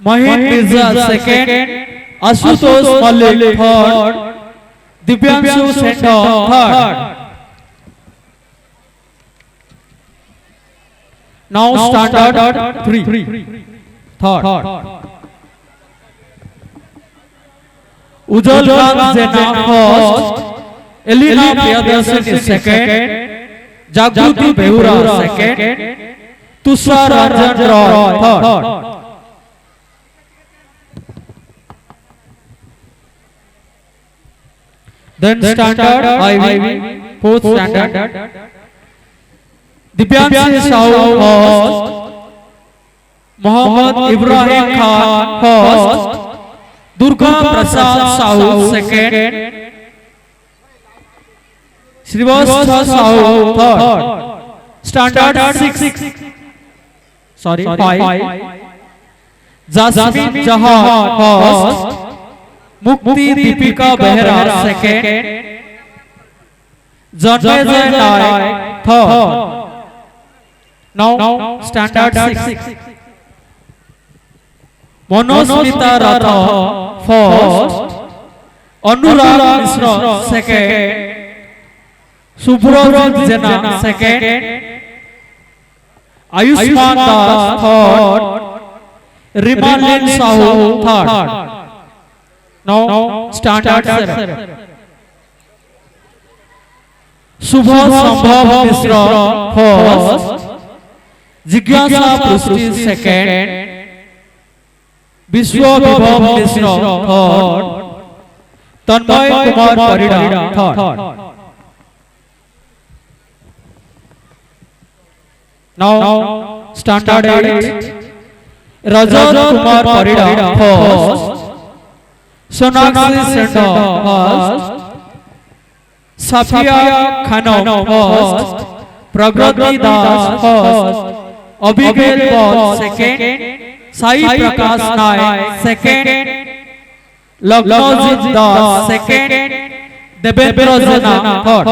Mahit Mirza second, Ashutosh Malik third, Divyanshu Senda third. Now standard 3 third. Ujjwal Khan Jena first, Elena Priyadarshini second, Jagruti Behura second, Tushar Ranjan Roy third. Then standard IV fourth standard, Divyanshi Sahu first, Mohammad Ibrahim Khan first, Durga Prasad Sahu second, Srivastava Sahu third. Standard 5, Jasmine Jahan first, Mukti Deepika Behra second, Janmay Naik third. Now standard 6, Monosmita Ratha first, Anurag Mishra second, Subhrojit Jena second, Ayushman Das third, Rimalin Sahu third. Now standard 7, Subha Sambhav Mishra first, Jigyasa Prusti second, Vishwa Vibhav Mishra third, Tanmay Kumar Parida third. Now standard 8, Rajat Kumar Parida first, Sonakshi Senda first, Safia Khanam first, Pragrati Das first, Abigail Paul second, Sai Prakash Naik second, Lagnojit Das second, Debendra Jena third.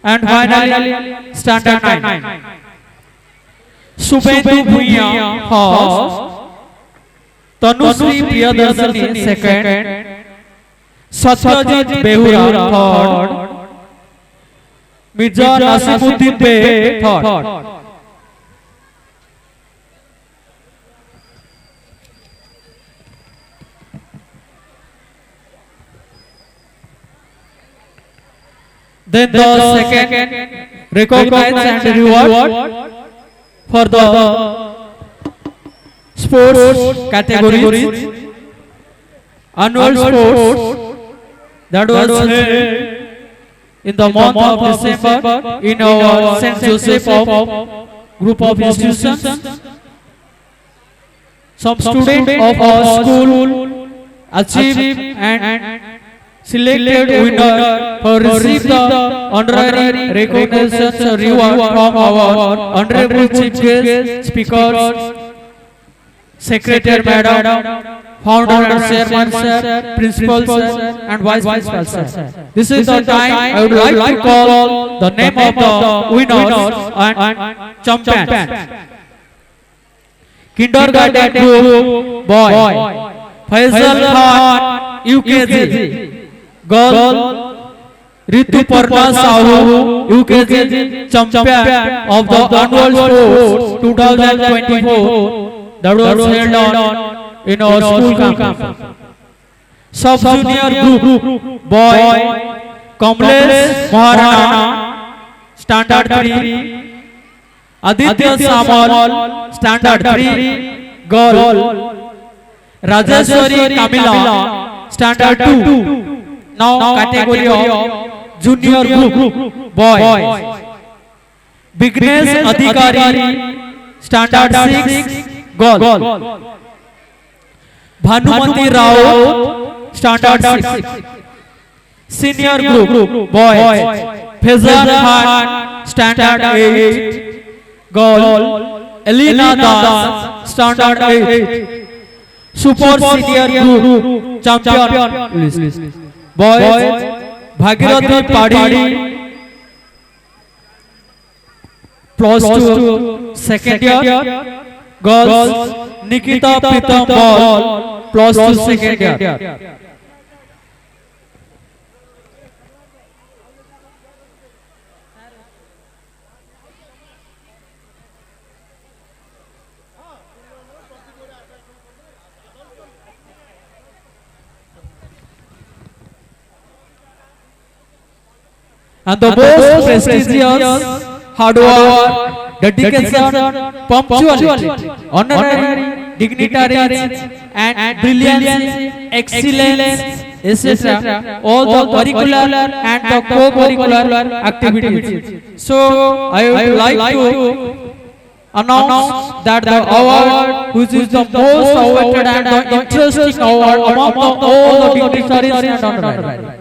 And finally standard 9, Subhendu Bhuiya first, Tanushree Priyadarshini second, Satyajit Behura third, Mirza Nasimuddin Beg third. Then the second recognize and reward for the sports categories, annual sports that was held in the month of December in our St. Joseph group of institutions. Some students of our school achieved and selected winner for receive the honorary recognition reward from our honorable chief guest speakers, secretary madam, founder and chairman sir, principal sir, and vice principal sir. This is the time I would like to call the name of the winners and champions. Kindergarten group boy, Faisal Khan UKG. Girl, Rituparna Sahu UKG champion of the annual sports 2024 that was held on in our school campus. Sub junior group boy, Kamlesh Maharana standard 3, Aditya Samal standard 3, girl, Rajeshwari Kamila standard 2. Now category of junior group boys, Vignesh Adhikari standard 6, girl, Bhanumati Rao standard 6. Senior group boys, Faizan Khan standard 8, girl, Elena Das standard 8. Super senior group champion boys, Bhagirathi Padi plus 2 second year, Girls, Nikita Pritam Ball, plus 2 second year. And the most prestigious, hard work, dedication, punctuality, honorary, dignitaries, and brilliance, excellence, etc. All the curricular and the co-curricular activities. So I would like to announce that the award, which is the most awarded and the interesting award among all the dignitaries and honoraries.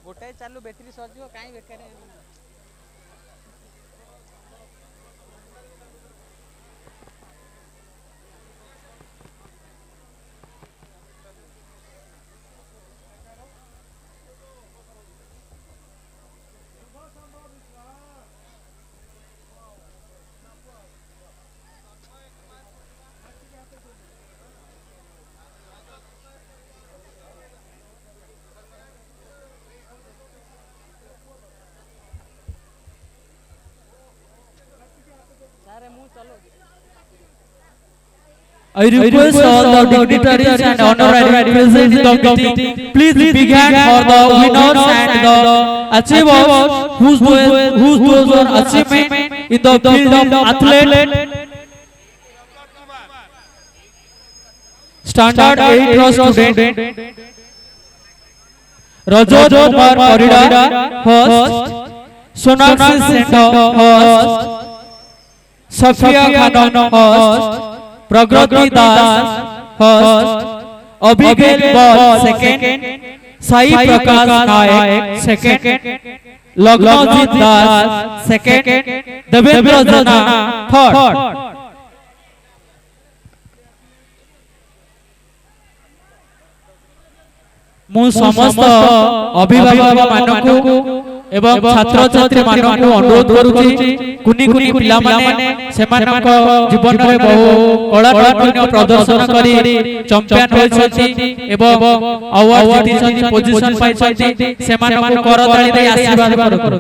गोटे चालू battery सरजिव कहीं बेकार I request all the dignitaries and honoraries present in the meeting, please begin for the winners and the achievers whose were achievement in the field of athlete. Standard 8 row student Rajat Kumar Parida first, Sonakshi Center first, Safia Khanna first, Pragrati Das first, Abhigel Bal second, Sai Prakash Naik second, Lagnojit Das second, Devendra Jana third. मु समस्त अभिभावक मानकु एवं छात्र छात्री मानकु अनुरोध करूची कुनी कुनी पिला माने सेमानक जीवन रे बहु कलात्मक प्रदर्शन करी चैंपियन होइछथि एवं अवार्ड जीतिछथि पोजीशन पाइछथि सेमानक करताली दे आशीर्वाद करू।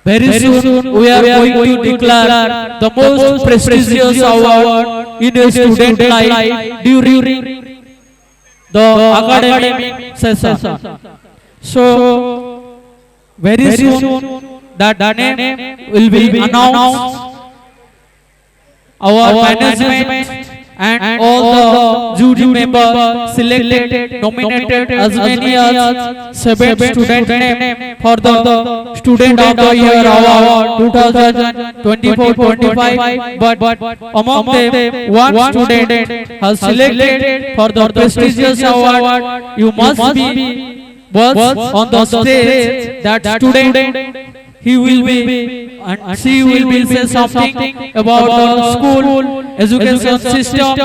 Very soon we are going to declare the most prestigious award in a student life during the academic session. So very soon that name will be announced. Our management and all the jury members selected, nominated as many as 7 student name for the Student of the Year Award 2024-25. But among them, one student has selected for the prestigious award. You must be on the stage. That student, he will be and she will be say something about the school education system,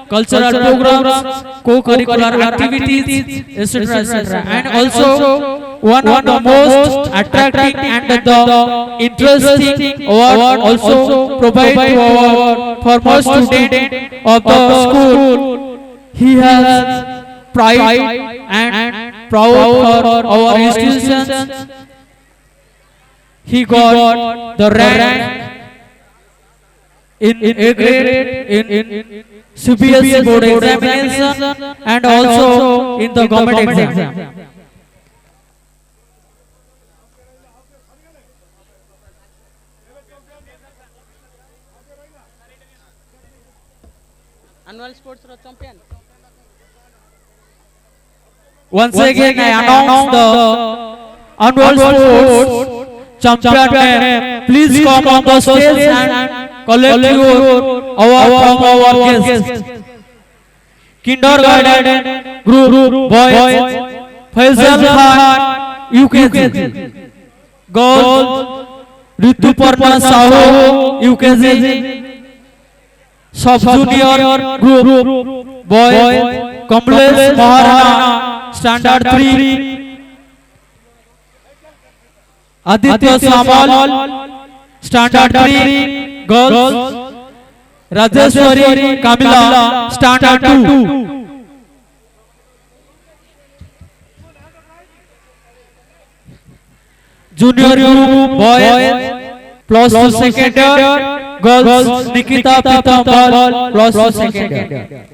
cultural programs, co-curricular activities, etc. And also one of the most attractive and the interesting award also provided to award for most student of the school. He has pride and proud for our institutions. He got the rank in A grade in CBSE board examination and also in the government exam. Annual sports champion. Once again I announce the annual sports champion name. Please come on the stage and collect your award from our guests. kindergarten group boys Faisal Khan UKG, girls Rituparna Sahu UKG, sub junior group boys Kamlesh Maharana standard 3, Aditya Samal standard 3, girls Rajeshwari Kamila standard 2, junior group boys plus 2 second year, girls Nikita Pitambal plus 2 second year.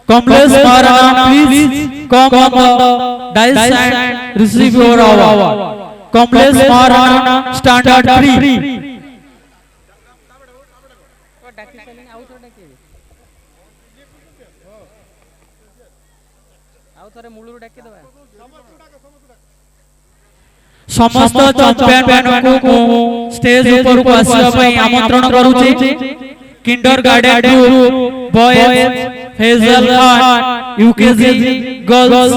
Kamlesh Maharana, please come on the dais and receive your award. Kamlesh Maharana standard 3. तो डाकी selling आउ तो डाकी आउ थोड़े मूलरू डाकी दबा समस्त champion मानकु stage ऊपर को आसिया पई आमंत्रण करूची। Kindergarten group boys Faizal Khan UKG, girls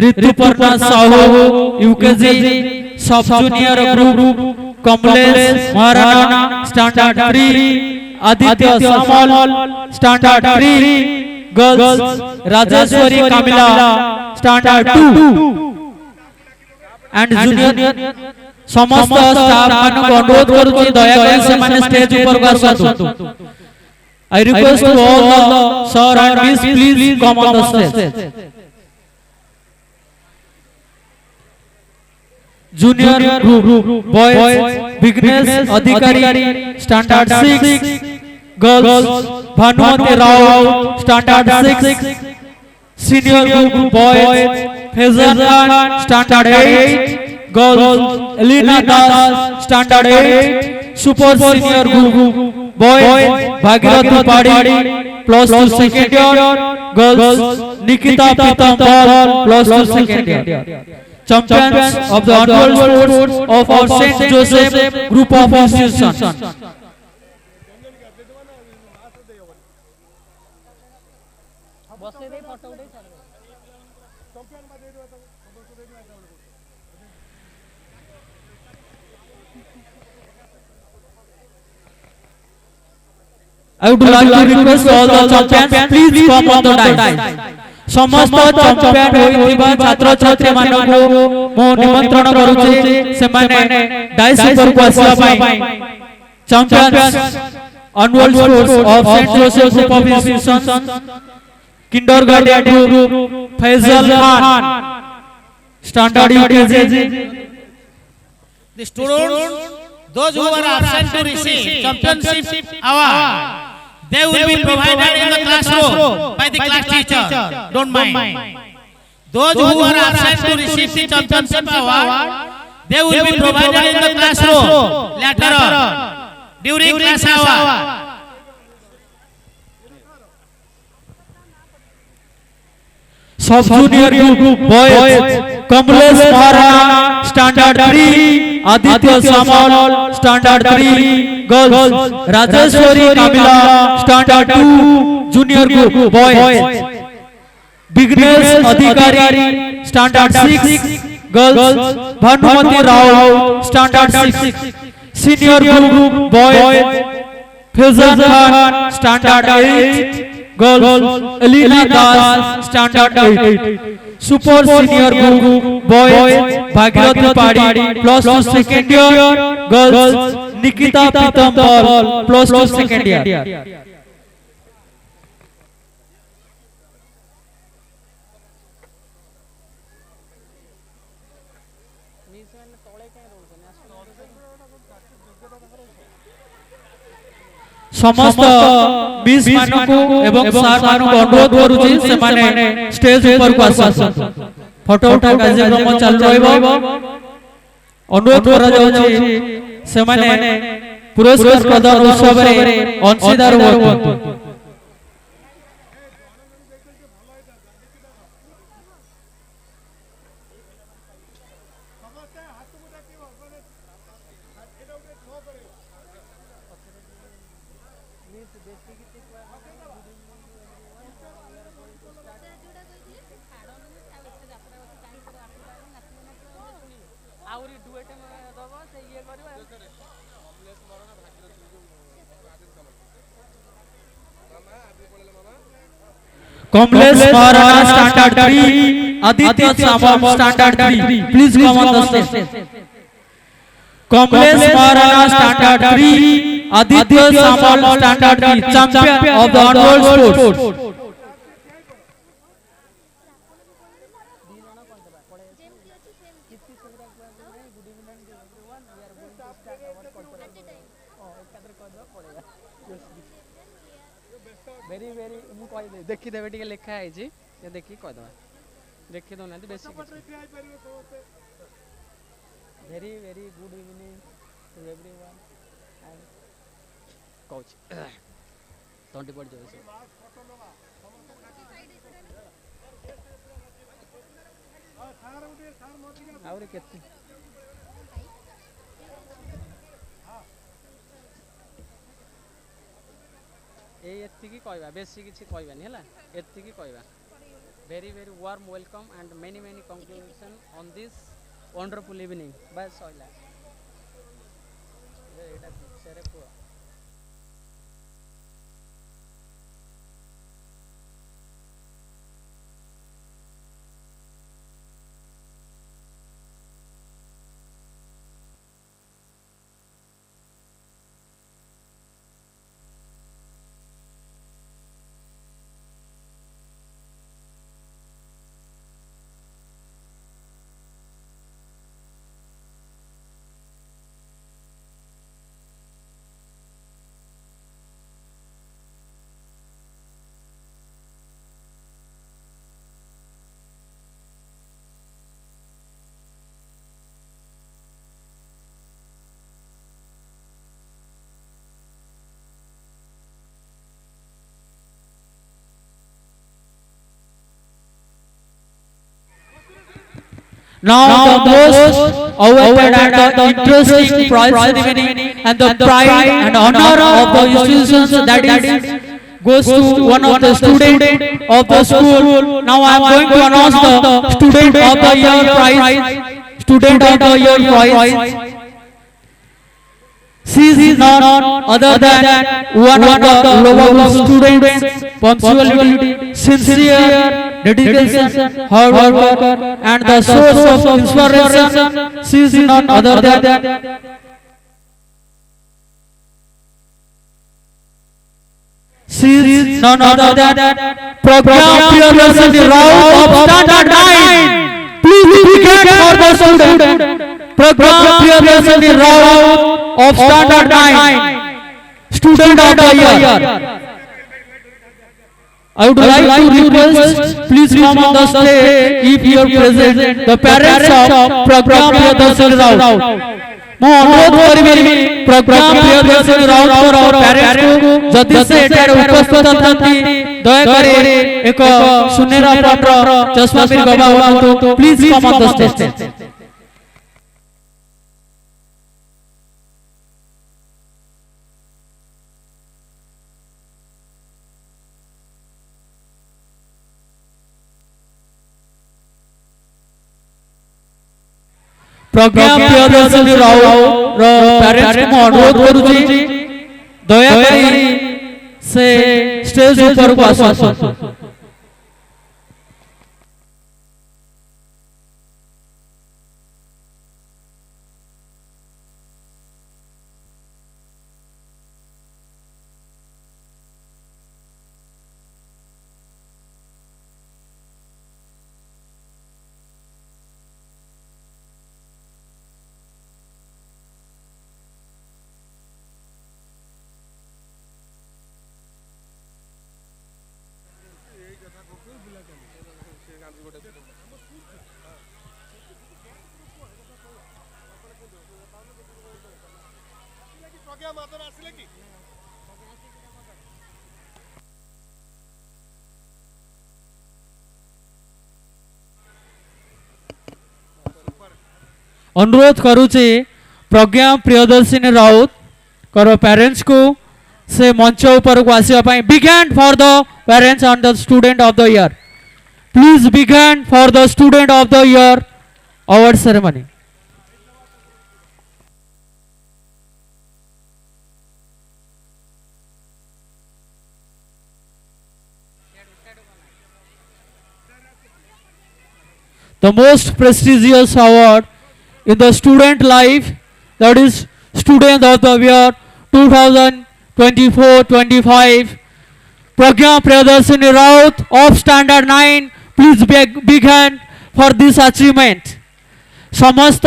Rituparna Sahu UKG, sub junior group Kamlesh Maharana standard 3, Aditya Samal standard 3, girls Rajeshwari Kamila standard 2 and junior समस्त स्टाफ मान को अनुरोध करूची दया करी से माने स्टेज ऊपर को आसतु। I request to all the sir and miss please come on the stage. Junior group boys Vignesh Adhikari standard 6, girls Bhanumati Rao standard 6, senior group boys Faizan Khan standard 8, girls Elena Das standard 8, super senior group boys Bhagirathi Padi plus 2 second year, girls Nikita Pitambal plus 2 second year. Champions of the annual sports of our Saint Joseph group of institutions. बसे दे photo उठे चल I would like to request all the champions please come on the dais. समस्त champion होइबा छात्र छात्री मानकु मो निमंत्रण करूची से माने डाइस ऊपर को आसिया पई champions annual sports of Saint Joseph group of institutions kindergarten group Faizal Khan standard UKG. The students, those who are absent to receive championship award, they will be provided in the classroom by the class teacher. Don't mind. Those who are absent to receive the championship award, they will be provided in the classroom later on during class hour. Sub junior group boys Kamlesh Maharana standard 3, Aditya Samal standard 3, girls Rajeshwari Kamila standard 2, junior group boys Vighnesh Adhikari standard 6, girls Bhanumati Rao standard 6, senior group boys Faizal Khan standard 8, girls Elena Das standard 8, super senior group boys Bhagirathi Padi plus 2 second year, girls Nikita Pitambal plus 2 second year. समस्त miss मानकु एवं सार मानकु अनुरोध करूची से माने stage ऊपर को आसतु। Photo उठा कार्यक्रम चल रहइबो अनुरोध करा जाउची से माने पुरस्कार प्रदान उत्सव रे अंशीदार होतु। ଆହୁରି ଡୁଏଟ ଦବ ସେ ଇଏ କରିବ Kamlesh Maharana standard 3, Aditya Samam standard 3. Please come on the stage. Kamlesh Maharana standard 3, Aditya Samam standard 3, champion of the underworld sports. Very very ମୁଁ କହିଦେବି ଦେଖିଦେବେ ଟିକେ ଲେଖା ହେଇଛି ସେ ଦେଖିକି କହିଦେବା ଦେଖି ଦେଉନାହାନ୍ତି ବେଶୀ very very good evening to everyone କହୁଛି ତଣ୍ଟି ପଡ଼ିଯିବ ସେ ଆହୁରି କେତେ ଏଇ ଏତିକି କହିବା ବେଶୀ କିଛି କହିବାନି ହେଲା ଏତିକି କହିବା very very warm welcome and many many congratulation on this wonderful evening ବାସ୍ ସଇଲା ଏଇଟା ବିଷୟରେ କୁହ Now the most awaited and the interesting prize ceremony and the pride and honor of the institutions that is goes to one of the student of the school. Now I am going to announce the student of the year prize. Student of the year prize. She is none other than one of the lovable students, punctuality, sincere, dedication, hard work, and the source of inspiration. She is none other than Program Priyadarsini Rao of Standard 9. Please indicate for the student. Program Priyadarsini Rao of Standard 9. Student of the year. I would like to request, please come on the stage if you are present, the parents of Program Priyadarsini Rao. ମୁଁ ଅନୁରୋଧ କରିବି programme Priyadarshini ରାଉତଙ୍କର parents କୁ ଯଦି ସେ ଏଠାରେ ଉପସ୍ଥିତ ଅଛନ୍ତି ଦୟାକରି ଏକ ସୁନେରା ପାତ୍ର ଚଷମା ପିନ୍ଧି ଗବା ହୁଅନ୍ତୁ please come on the stage program Priyadarshini Rao रो पेरेंट्स को अनुरोध करूची दया करी से स्टेज ऊपर को आसो अनुरोध करुचे प्रज्ञा प्रियदर्शिनी राउत कर पेरेंट्स को से मंच ऊपर को आसिया पाई big hand for the parents and the student of the year please big hand for the student of the year award ceremony the most prestigious award in the student life, that is student of the year 2024-25 Pragya Priyadarshini Raut of standard 9 please big hand for this achievement समस्त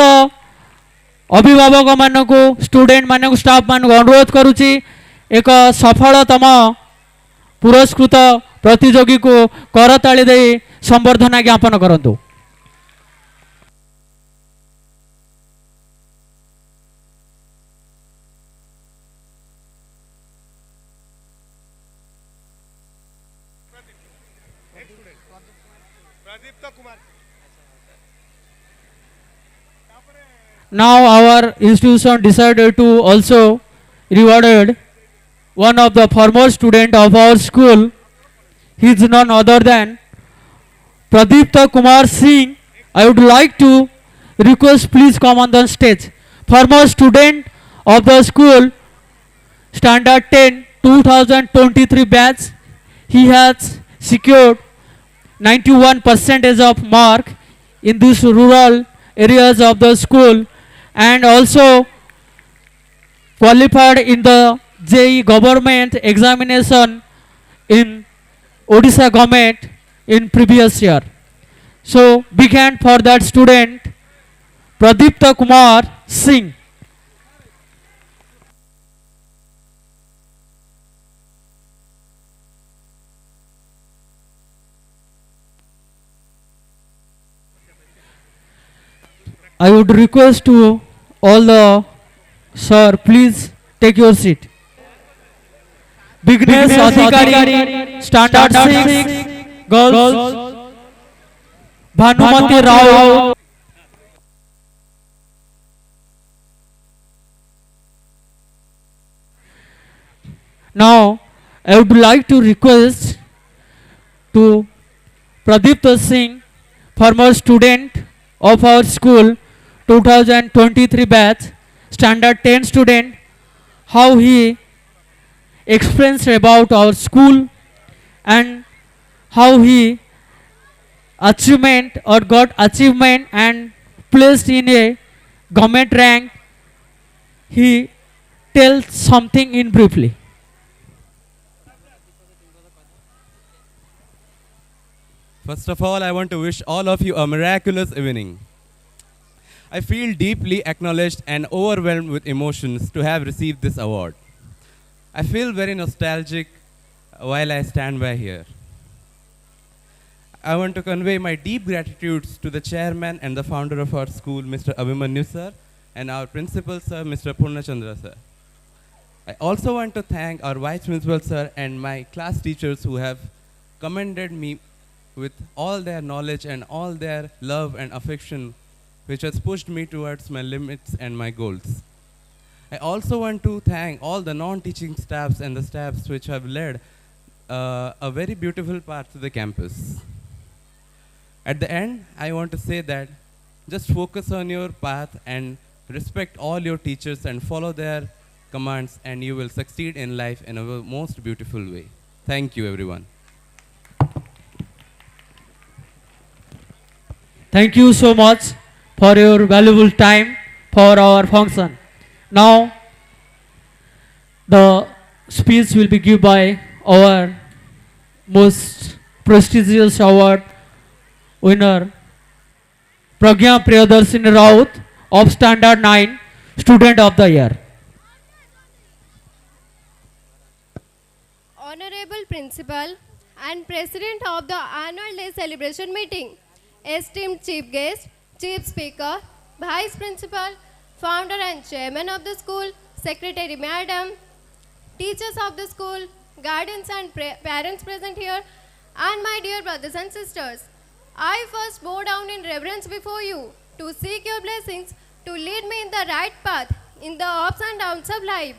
अभिभावक मानक student मानक staff मानक अनुरोध करुच्ची एक सफलतम पुरस्कृत प्रतियोगी को करताली दे संबर्धना ज्ञापन करंतु Now our institution decided to also rewarded one of the foremost student of our school. He is none other than Pradipta Kumar Singh. I would like to request please come on the stage. Former student of the school, standard 10 2023 batch. He has secured 91% of mark in these rural areas of the school and also qualified in the JEE government examination in Odisha government in previous year. So big hand for that student Pradipta Kumar Singh. I would request to all the sir please take your seat. Bignes Adhikari standard 6 girls Bhanumati Rao. Now I would like to request to Pradipta Singh, former student of our school 2023 batch, standard 10 student, how he explains about our school and how he achievement or got achievement and placed in a government rank. He tells something in briefly. First of all, I want to wish all of you a miraculous evening. I feel deeply acknowledged and overwhelmed with emotions to have received this award. I feel very nostalgic while I stand by here. I want to convey my deep gratitude to the chairman and the founder of our school, Mr. Abhimanyu sir, and our principal sir, Mr. Purnachandra sir. I also want to thank our vice principal sir and my class teachers who have commended me with all their knowledge and all their love and affection, which has pushed me towards my limits and my goals. I also want to thank all the non-teaching staffs and the staffs which have led a very beautiful path to the campus. At the end, I want to say that just focus on your path and respect all your teachers and follow their commands, and you will succeed in life in a most beautiful way. Thank you, everyone. Thank you so much for your valuable time for our function. Now the speech will be given by our most prestigious award winner Pragya Priyadarshini Raut of standard 9 student of the year. Honorable Principal and President of the Annual Day Celebration Meeting, esteemed Chief Guest, Chief Speaker, Vice Principal, Founder and Chairman of the school, Secretary Madam, teachers of the school, guardians and parents present here, and my dear brothers and sisters. I first bow down in reverence before you to seek your blessings to lead me in the right path in the ups and downs of life.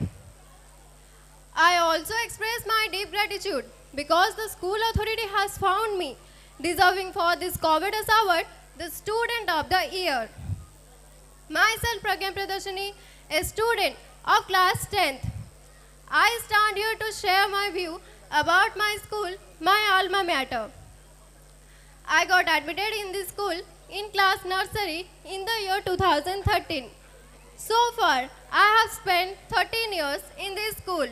I also express my deep gratitude because the school authority has found me deserving for this covetous award, the Student of the Year. Myself, Pragya Pradarshini, a student of class 10th. I stand here to share my view about my school, my alma mater. I got admitted in this school in class nursery in the year 2013. So far, I have spent 13 years in this school.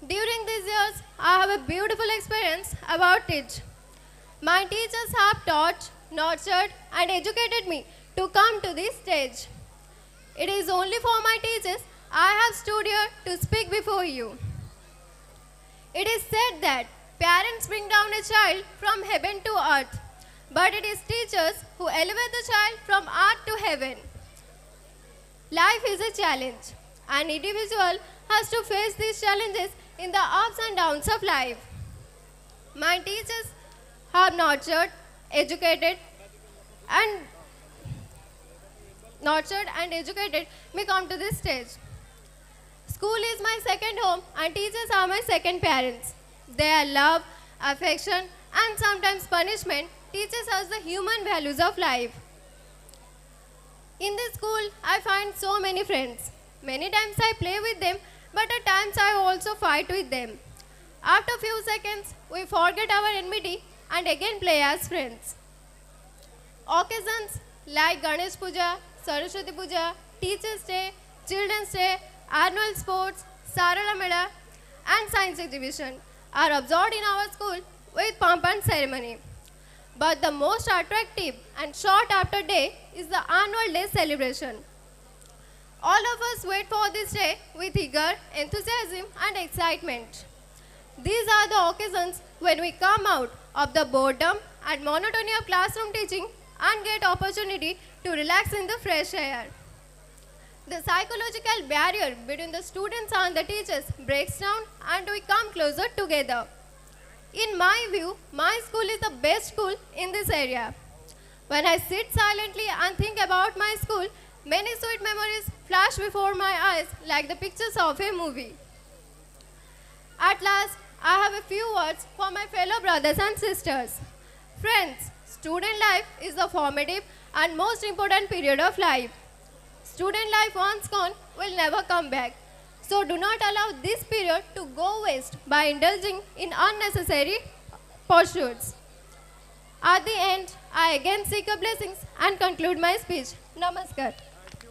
During these years, I have a beautiful experience about it. My teachers have taught, nurtured, and educated me to come to this stage. It is only for my teachers I have stood here to speak before you. It is said that parents bring down a child from heaven to earth, but it is teachers who elevate the child from earth to heaven. Life is a challenge. An individual has to face these challenges in the ups and downs of life. My teachers have nurtured, educated, and me come to this stage. School is my second home and teachers are my second parents. Their love, affection, and sometimes punishment teaches us the human values of life. In this school, I find so many friends. Many times I play with them, but at times I also fight with them. After a few seconds, we forget our enmity and again play as friends. Occasions like Ganesh Puja, Saraswati Puja, Teachers' Day, Children's Day, annual sports, Sarala Mela, and science exhibition are observed in our school with pomp and ceremony. But the most attractive and sought after day is the annual day celebration. All of us wait for this day with eager enthusiasm and excitement. These are the occasions when we come out of the boredom and monotony of classroom teaching and get opportunity to relax in the fresh air. The psychological barrier between the students and the teachers breaks down and we come closer together. In my view, my school is the best school in this area. When I sit silently and think about my school, many sweet memories flash before my eyes like the pictures of a movie. At last, I have a few words for my fellow brothers and sisters. Friends, student life is the formative and most important period of life. Student life once gone will never come back. So do not allow this period to go waste by indulging in unnecessary pursuits. At the end, I again seek your blessings and conclude my speech. Namaskar.